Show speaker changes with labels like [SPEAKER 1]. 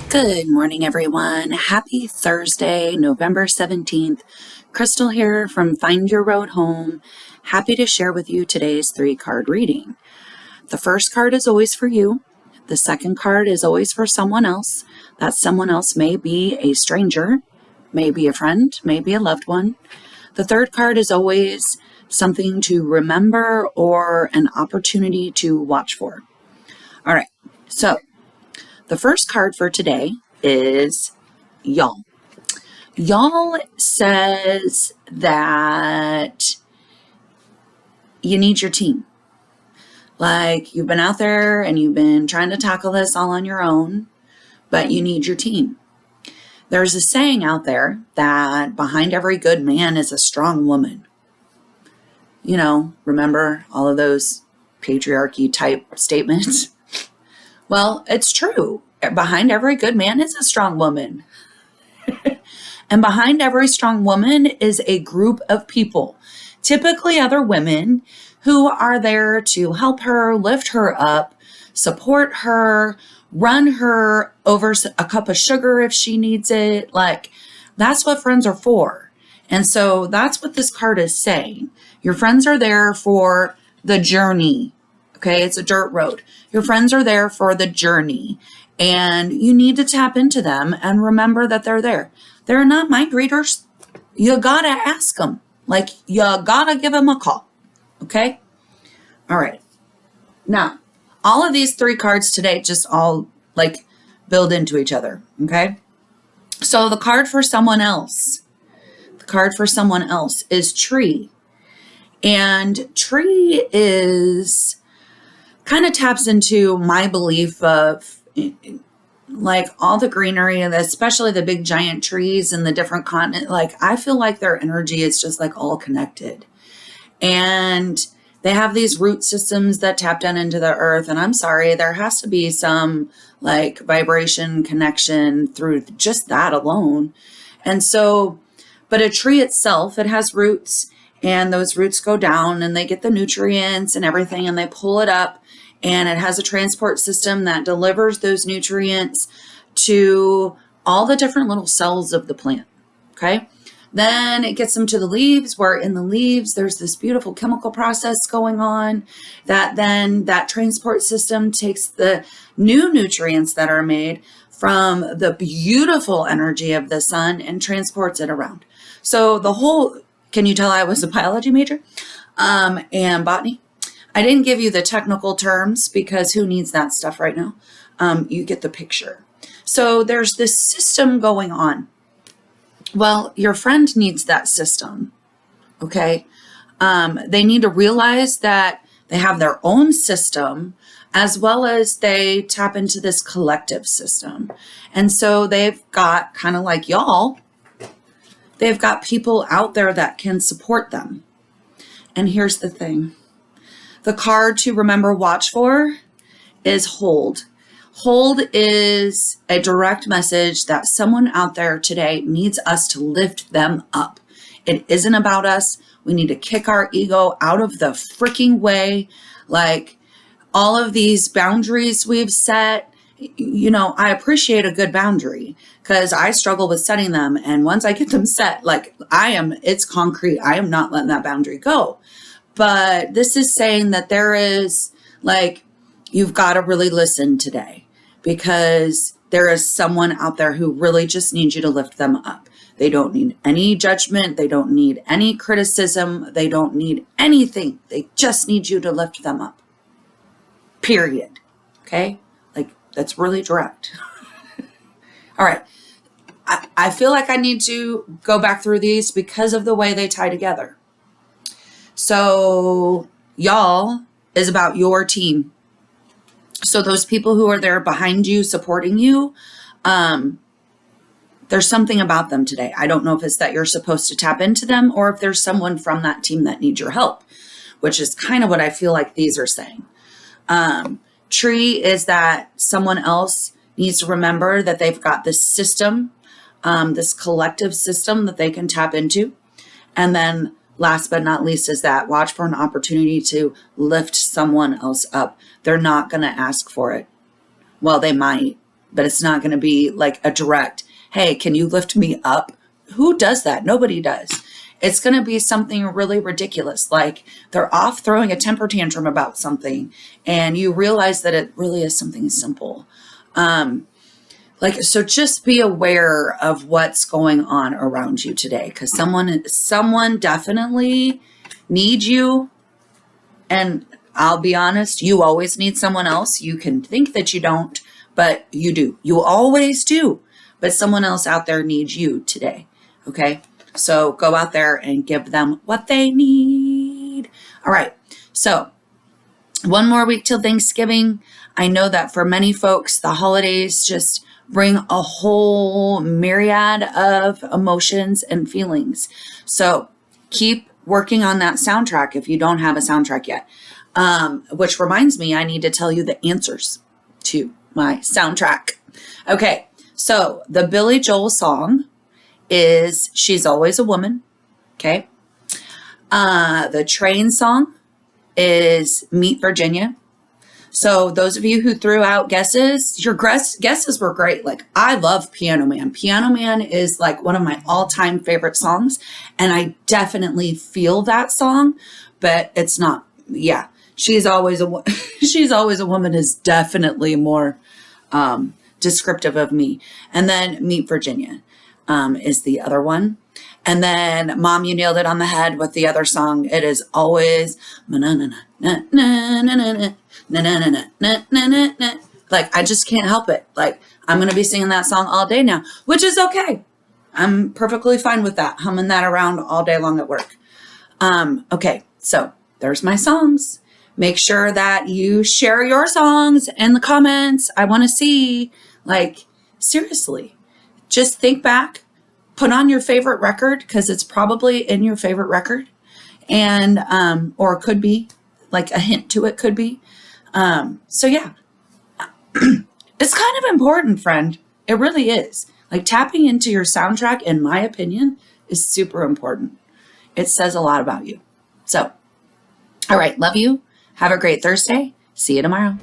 [SPEAKER 1] Good morning, everyone. Happy Thursday, November 17th. Crystal here from Find Your Road Home. Happy to share with you today's 3-card reading. The first card is always for you. The second card is always for someone else. That someone else may be a stranger, may be a friend, may be a loved one. The third card is always something to remember or an opportunity to watch for. All right, so the first card for today is Y'all. Y'all says that you need your team. Like, you've been out there and you've been trying to tackle this all on your own, but you need your team. There's a saying out there that behind every good man is a strong woman. You know, remember all of those patriarchy type statements? Well, it's true. Behind every good man is a strong woman. And behind every strong woman is a group of people, typically other women, who are there to help her, lift her up, support her, run her over a cup of sugar if she needs it. Like, that's what friends are for. And so that's what this card is saying. Your friends are there for the journey. Okay, it's a dirt road. Your friends are there for the journey, and you need to tap into them and remember that they're there. They're not mind readers. You gotta ask them. Like, you gotta give them a call. Okay? All right. Now, all of these 3 cards today just all like build into each other. Okay? So the card for someone else is Tree. And Tree is kind of taps into my belief of like all the greenery, and especially the big giant trees and the different continents. Like, I feel like their energy is just like all connected. And they have these root systems that tap down into the earth. And I'm sorry, there has to be some like vibration connection through just that alone. And so, but a tree itself, it has roots, and those roots go down and they get the nutrients and everything, and they pull it up, and it has a transport system that delivers those nutrients to all the different little cells of the plant. Okay. Then it gets them to the leaves, where in the leaves, there's this beautiful chemical process going on that then that transport system takes the new nutrients that are made from the beautiful energy of the sun and transports it around. So the whole, can you tell I was a biology major and botany? I didn't give you the technical terms because who needs that stuff right now? You get the picture. So there's this system going on. Well, your friend needs that system, okay? They need to realize that they have their own system, as well as they tap into this collective system. And so they've got, kind of like y'all, they've got people out there that can support them. And here's the thing. The card to remember, watch for is Hold. Hold is a direct message that someone out there today needs us to lift them up. It isn't about us. We need to kick our ego out of the freaking way. Like, all of these boundaries we've set, you know, I appreciate a good boundary because I struggle with setting them. And once I get them set, like, it's concrete. I am not letting that boundary go. But this is saying that there is, like, you've got to really listen today, because there is someone out there who really just needs you to lift them up. They don't need any judgment. They don't need any criticism. They don't need anything. They just need you to lift them up. Period. Okay? Like, that's really direct. All right. I feel like I need to go back through these because of the way they tie together. So, y'all is about your team. So those people who are there behind you, supporting you, there's something about them today. I don't know if it's that you're supposed to tap into them, or if there's someone from that team that needs your help, which is kind of what I feel like these are saying. Tree is that someone else needs to remember that they've got this system, this collective system that they can tap into. And then last but not least is that watch for an opportunity to lift someone else up. They're not going to ask for it. Well, they might, but it's not going to be like a direct, hey, can you lift me up? Who does that? Nobody does. It's going to be something really ridiculous. Like they're off throwing a temper tantrum about something and you realize that it really is something simple. So just be aware of what's going on around you today, because someone definitely needs you. And I'll be honest, you always need someone else. You can think that you don't, but you do. You always do. But someone else out there needs you today. Okay? So go out there and give them what they need. All right. So one more week till Thanksgiving. I know that for many folks, the holidays just bring a whole myriad of emotions and feelings. So keep working on that soundtrack if you don't have a soundtrack yet. Which reminds me, I need to tell you the answers to my soundtrack. Okay, so the Billy Joel song is She's Always a Woman. Okay. The Train song is Meet Virginia. So those of you who threw out guesses, your guesses were great. Like, I love Piano Man. Piano Man is like one of my all-time favorite songs. And I definitely feel that song, but it's not. Yeah. She's Always a Woman is definitely more descriptive of me. And then Meet Virginia is the other one. And then Mom, You Nailed It on the Head with the other song. It is always like, I just can't help it. Like, I'm going to be singing that song all day now, which is okay. I'm perfectly fine with that. Humming that around all day long at work. Okay. So there's my songs. Make sure that you share your songs in the comments. I want to see, like, seriously, just think back, put on your favorite record, because it's probably in your favorite record, and, or it could be like a hint to it could be. So yeah, it's kind of important, friend. It really is. Like, tapping into your soundtrack, in my opinion, is super important. It says a lot about you. So, all right. Love you. Have a great Thursday. See you tomorrow.